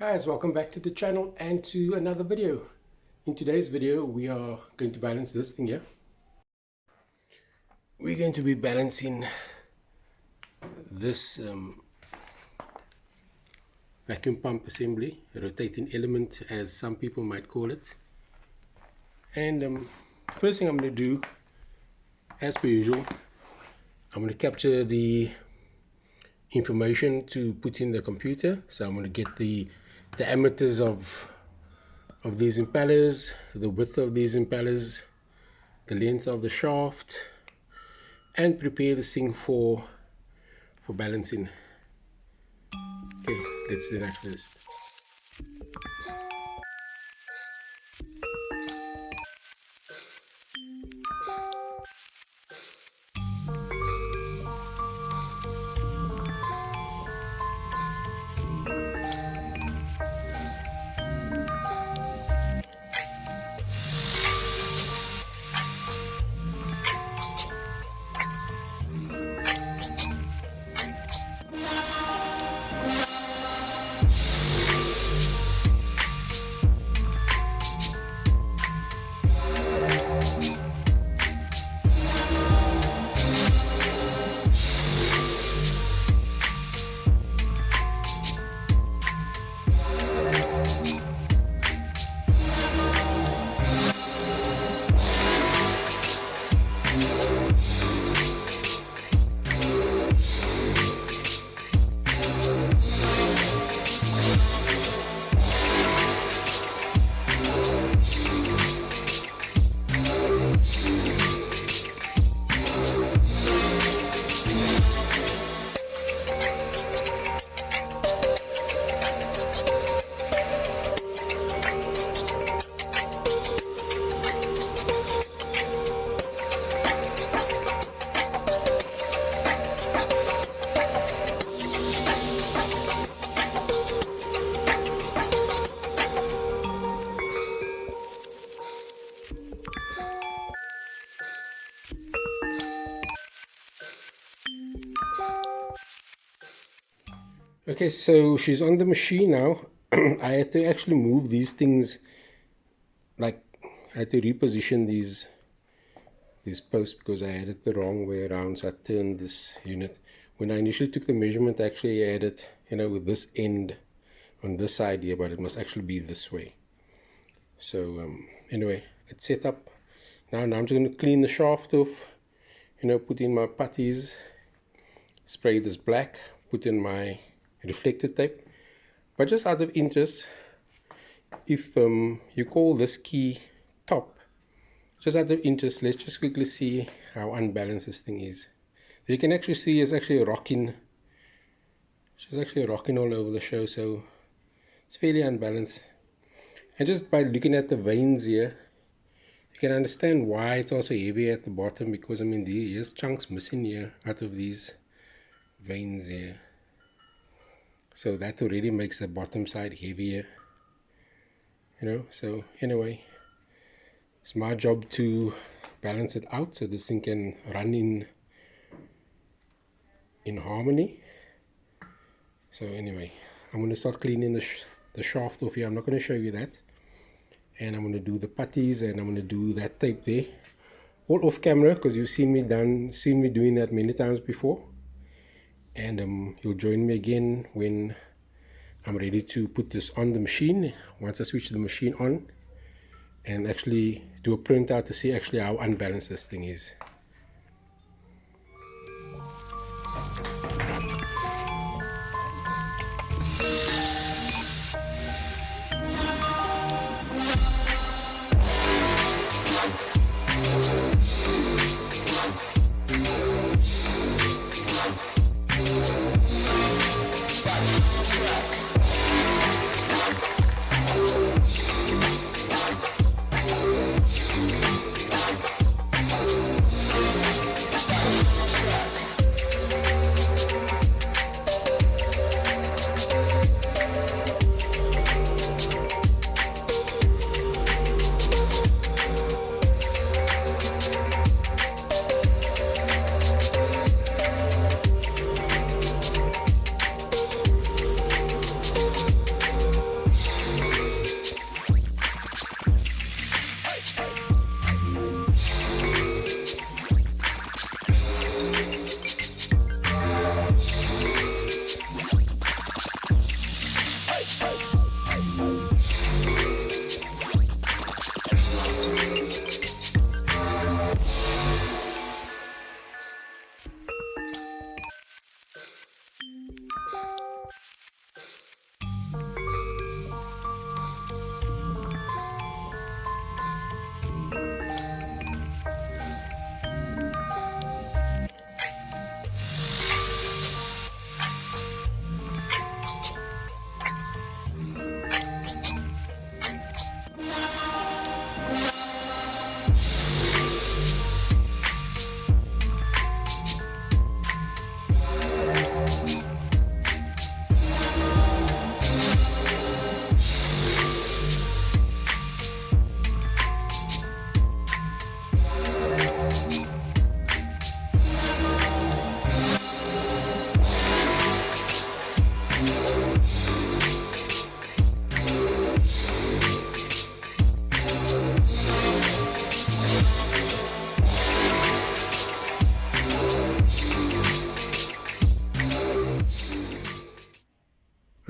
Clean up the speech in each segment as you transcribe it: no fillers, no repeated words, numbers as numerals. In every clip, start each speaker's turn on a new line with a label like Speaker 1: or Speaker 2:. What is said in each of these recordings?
Speaker 1: Guys, welcome back to the channel and to another video. In today's video we are going to balance this thing here. We're going to be balancing this vacuum pump assembly, a rotating element as some people might call it. And first thing I'm going to do, as per usual, I'm going to capture the information to put in the computer. So I'm going to get the diameters of these impellers, the width of these impellers, the length of the shaft, and prepare this thing for balancing. Okay, let's do that first. Okay, so she's on the machine now. I had to actually move these things, like I had to reposition these posts because I had it the wrong way around. So I turned this unit. When I initially took the measurement, I actually had it, with this end on this side here, but it must actually be this way. So anyway, it's set up. Now I'm just going to clean the shaft off, put in my putties, spray this black, put in my reflected tape. But just out of interest, if you call this key top, just out of interest, let's just quickly see how unbalanced this thing is. You can actually see it's actually rocking. She's actually rocking all over the show, so it's fairly unbalanced. And just by looking at the veins here, you can understand why it's also heavy at the bottom, because there's chunks missing here out of these veins here. So that already makes the bottom side heavier, so anyway, it's my job to balance it out so this thing can run in harmony. So anyway, I'm going to start cleaning the shaft off here. I'm not going to show you that, and I'm going to do the putties, and I'm going to do that tape there, all off camera, because you've seen me doing that many times before. And you'll join me again when I'm ready to put this on the machine, once I switch the machine on, and actually do a printout to see actually how unbalanced this thing is.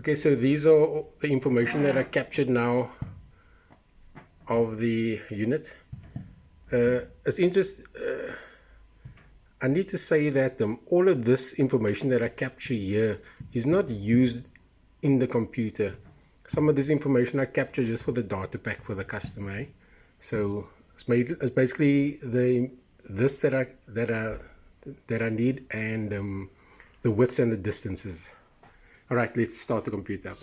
Speaker 1: Okay, so these are the information that are captured now of the unit. It's interesting. I need to say that all of this information that I capture here is not used in the computer. Some of this information I capture just for the data pack for the customer. Eh? So it's basically this that I need, and the widths and the distances. All right, let's start the computer up.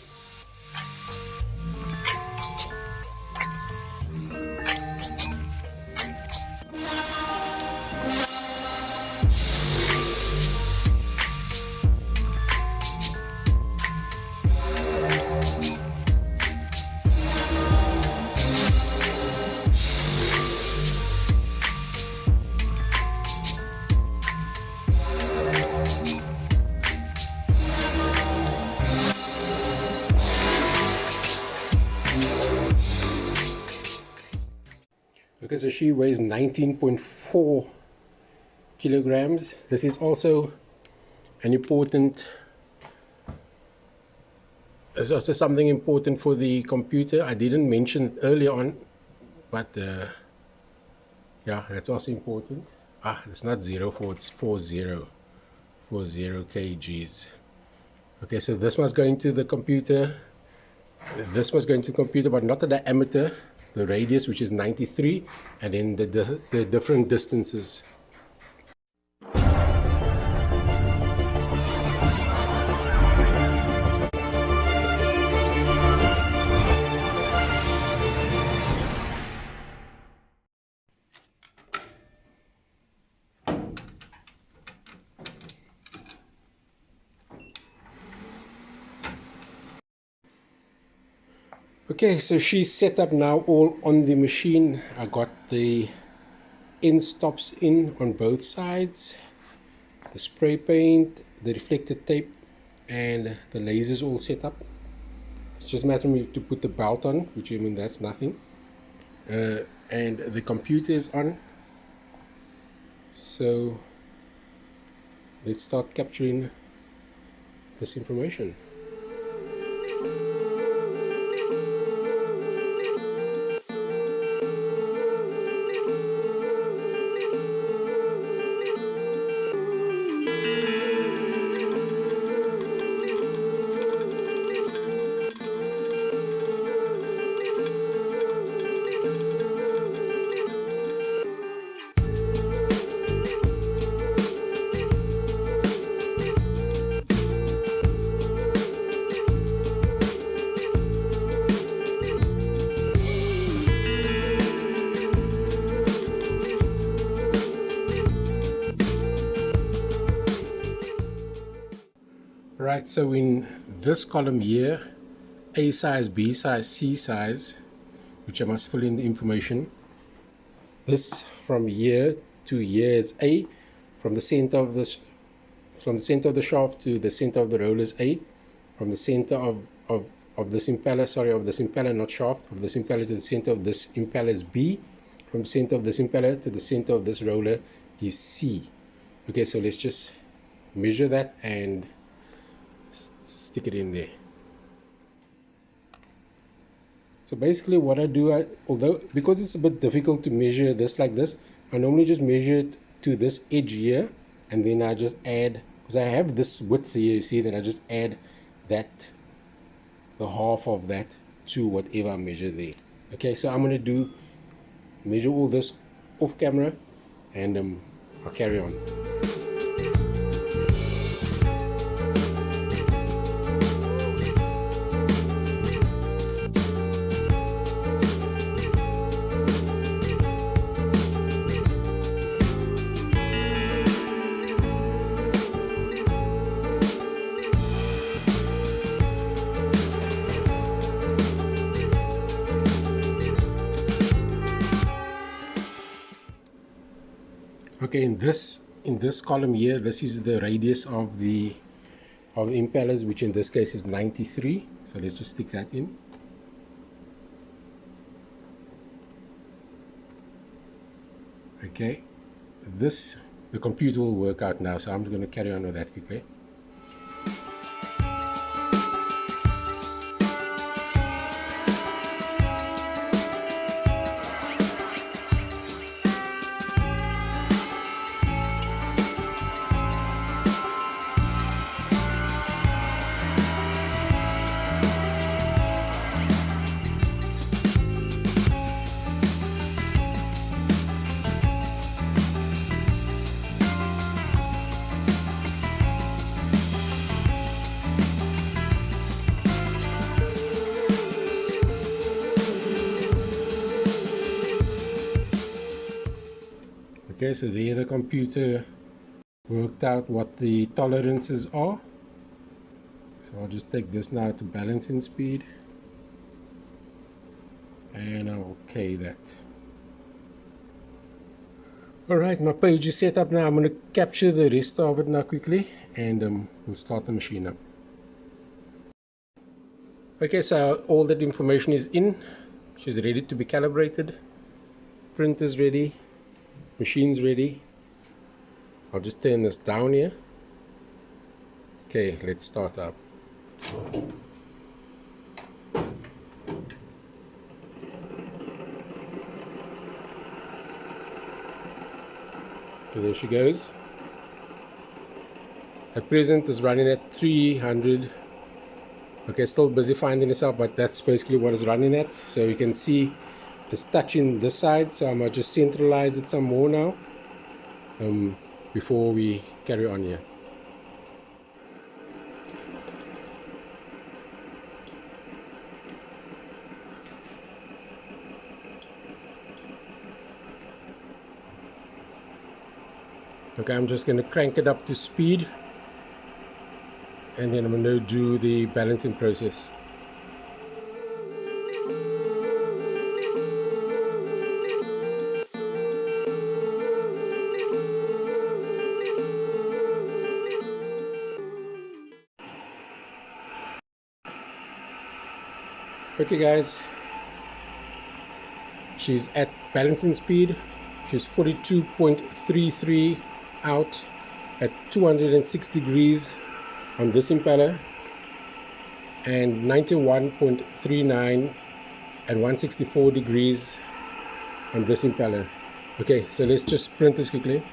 Speaker 1: Okay, so she weighs 19.4 kilograms. This is also an important, it's also something important for the computer. I didn't mention it earlier on, but yeah, that's also important. It's not 04, it's 40 kgs. Okay, so this must go into the computer. This must go into the computer, but not the diameter, the radius, which is 93, and then the different distances. Okay, so she's set up now all on the machine. I got the end stops in on both sides, the spray paint, the reflected tape, and the lasers all set up. It's just a matter of me to put the belt on, which I mean that's nothing. And the computer is on. So let's start capturing this information. Right, so in this column here, A size, B size, C size, which I must fill in the information. This from here to here is A, from the center of the shaft to the center of the roller is A, from the center of this impeller, not shaft, of this impeller to the center of this impeller is B, from the center of this impeller to the center of this roller is C. Okay, so let's just measure that and stick it in there. So basically what I do, although because it's a bit difficult to measure this like this, I normally just measure it to this edge here, and then I just add, because I have this width here, you see, then I just add that, the half of that, to whatever I measure there. Okay, so I'm going to measure all this off camera, and I'll carry on. Okay, in this column here, this is the radius of the impellers, which in this case is 93. So let's just stick that in. Okay, the computer will work out now, so I'm just going to carry on with that quickly. Okay, so there the computer worked out what the tolerances are. So I'll just take this now to balancing speed, and I'll okay that. Alright, my page is set up now. I'm going to capture the rest of it now quickly, and we'll start the machine up. Okay, so all that information is in. She's ready to be calibrated. Printer's ready. Machine's ready. I'll just turn this down here. Okay, let's start up. So there she goes. At present is running at 300. Okay, still busy finding this out, but that's basically what it's running at. So you can see it's touching this side, so I'm going to just centralize it some more now before we carry on here. Okay, I'm just going to crank it up to speed, and then I'm going to do the balancing process. Okay guys, she's at balancing speed. She's 42.33 out at 206 degrees on this impeller, and 91.39 at 164 degrees on this impeller. Okay, so let's just print this quickly.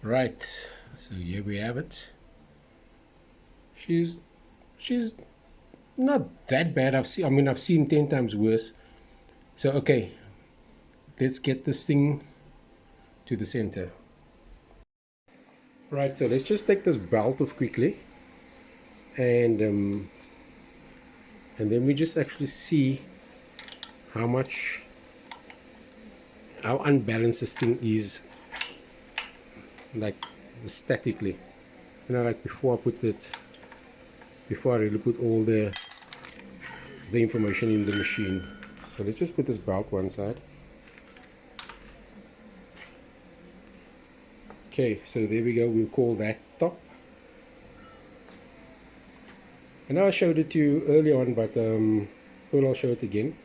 Speaker 1: Right, so here we have it. She's not that bad. I've seen 10 times worse. So okay, let's get this thing to the center. Right, so let's just take this belt off quickly, and then we just actually see how unbalanced this thing is, like statically, like before I really put all the information in the machine. So let's just put this belt one side. Okay, so there we go. We'll call that top. I know I showed it to you early on, but thought I'll show it again.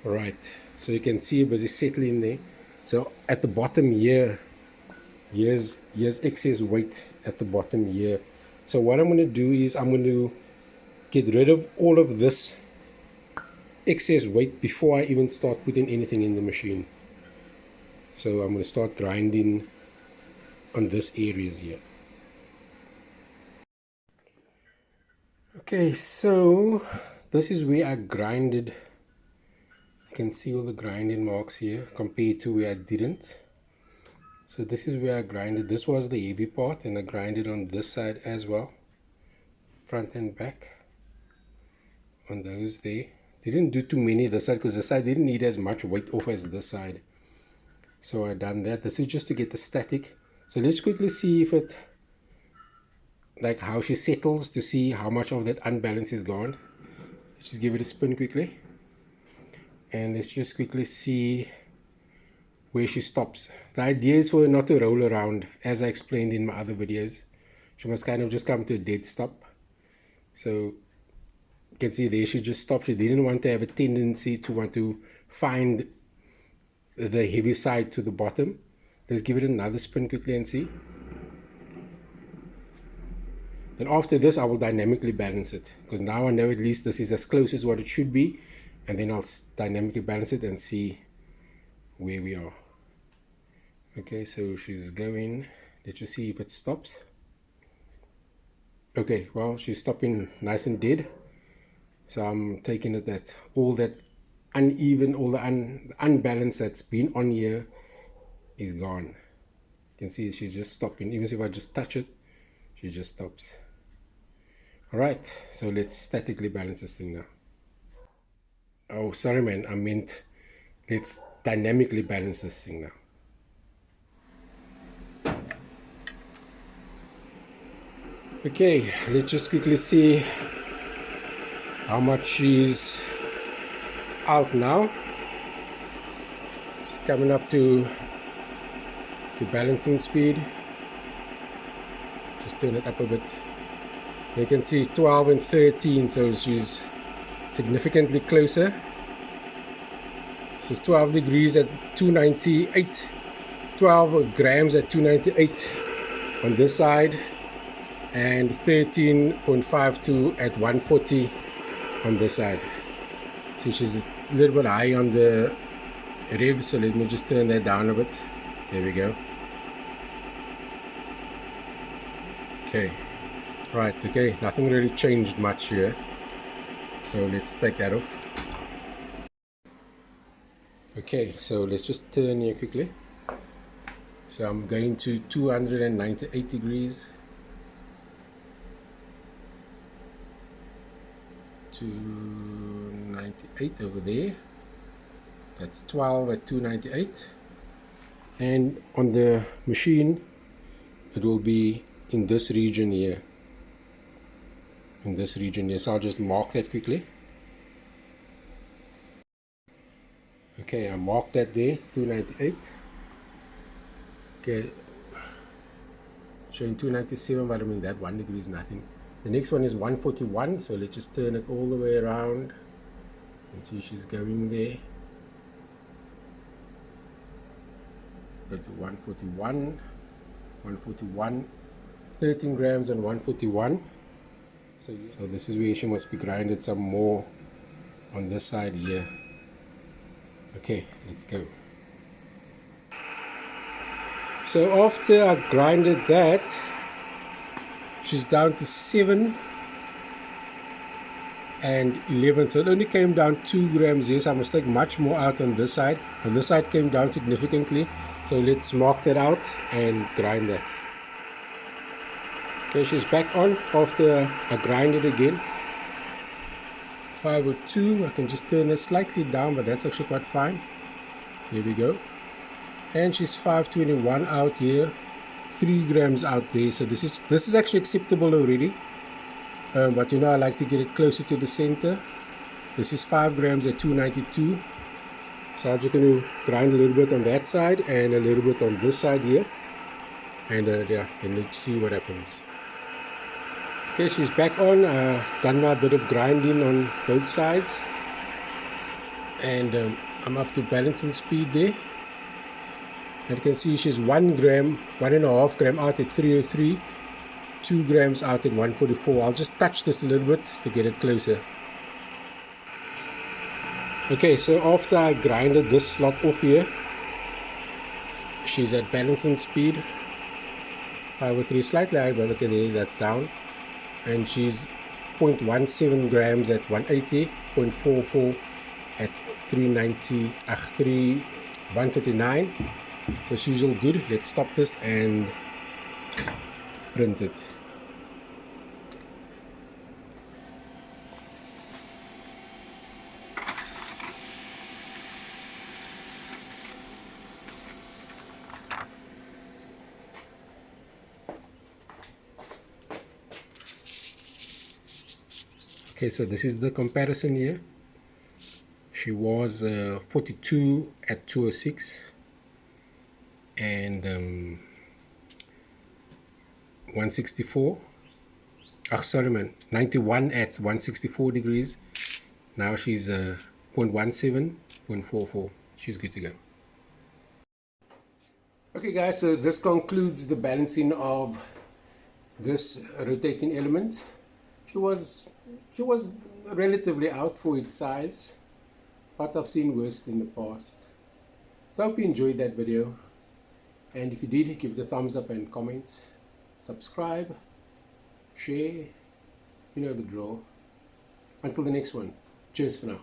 Speaker 1: Alright, so you can see it busy settling there. So at the bottom here, here's excess weight at the bottom here. So what I'm going to do is I'm going to get rid of all of this excess weight before I even start putting anything in the machine. So I'm going to start grinding on this areas here. Okay, so this is where I grinded. You can see all the grinding marks here compared to where I didn't. So this is where I grinded. This was the heavy part, and I grinded on this side as well, front and back on those there. Didn't do too many this side because this side didn't need as much weight off as this side. So I done that. This is just to get the static. So let's quickly see if it, like how she settles, to see how much of that unbalance is gone. Let's just give it a spin quickly, and let's just quickly see where she stops. The idea is for her not to roll around, as I explained in my other videos. She must kind of just come to a dead stop. So you can see there she just stopped. She didn't want to have a tendency to want to find the heavy side to the bottom. Let's give it another spin quickly and see. Then after this I will dynamically balance it, because now I know at least this is as close as what it should be, and then I'll dynamically balance it and see where we are. Okay, so she's going. Let's just see if it stops. Okay, well, she's stopping nice and dead. So I'm taking it that all that uneven, all the unbalance that's been on here is gone. You can see she's just stopping. Even if I just touch it, she just stops. All right, so let's statically balance this thing now. Oh, sorry, man. I meant let's dynamically balance this thing now. Okay, let's just quickly see how much she's out now. It's coming up to balancing speed. Just turn it up a bit. You can see 12 and 13, so she's significantly closer. This is 12 degrees at 298, 12 grams at 298 on this side, and 13.52 at 140 on this side. So she's a little bit high on the ribs, so let me just turn that down a bit. There we go. Okay, right, okay, nothing really changed much here, so let's take that off. Okay, so let's just turn here quickly. So I'm going to 298 degrees, 298 over there. That's 12 at 298, and on the machine it will be in this region here, so I'll just mark that quickly. Okay, I marked that there, 298. Okay, showing 297, but I mean that 1 degree is nothing. The next one is 141, so let's just turn it all the way around and see she's going there. Go to 141, 141, 13 grams and 141. So this is where she must be grinded some more on this side here. Okay, let's go. So after I grinded that, she's down to 7 and 11, so it only came down 2 grams here, so I must take much more out on this side. On this side came down significantly, so let's mark that out and grind that. Okay, she's back on after I grind it again. 502, I can just turn it slightly down, but that's actually quite fine. Here we go. And she's 521 out here, 3 grams out there, so this is actually acceptable already. But you know, I like to get it closer to the center. This is 5 grams at 292. So I'm just going to grind a little bit on that side and a little bit on this side here. And yeah, and let's see what happens. Okay, she's back on. Done my bit of grinding on both sides. And I'm up to balancing speed there. And you can see she's 1 gram, 1.5 gram out at 303. 2 grams out at 144. I'll just touch this a little bit to get it closer. Okay, so after I grinded this slot off here, she's at balancing speed 503, slightly high, but look at there, that's down. And she's 0.17 grams at 180, 0.44 at 139. So she's all good. Let's stop this and print it. Okay, so this is the comparison here. She was 42 at 206 and 164. Oh, sorry, man, 91 at 164 degrees. Now she's 0.17, 0.44. She's good to go. Okay, guys, so this concludes the balancing of this rotating element. She was relatively out for its size, but I've seen worse in the past. So I hope you enjoyed that video, and if you did, give it a thumbs up and comment, subscribe, share, you know the drill. Until the next one, cheers for now.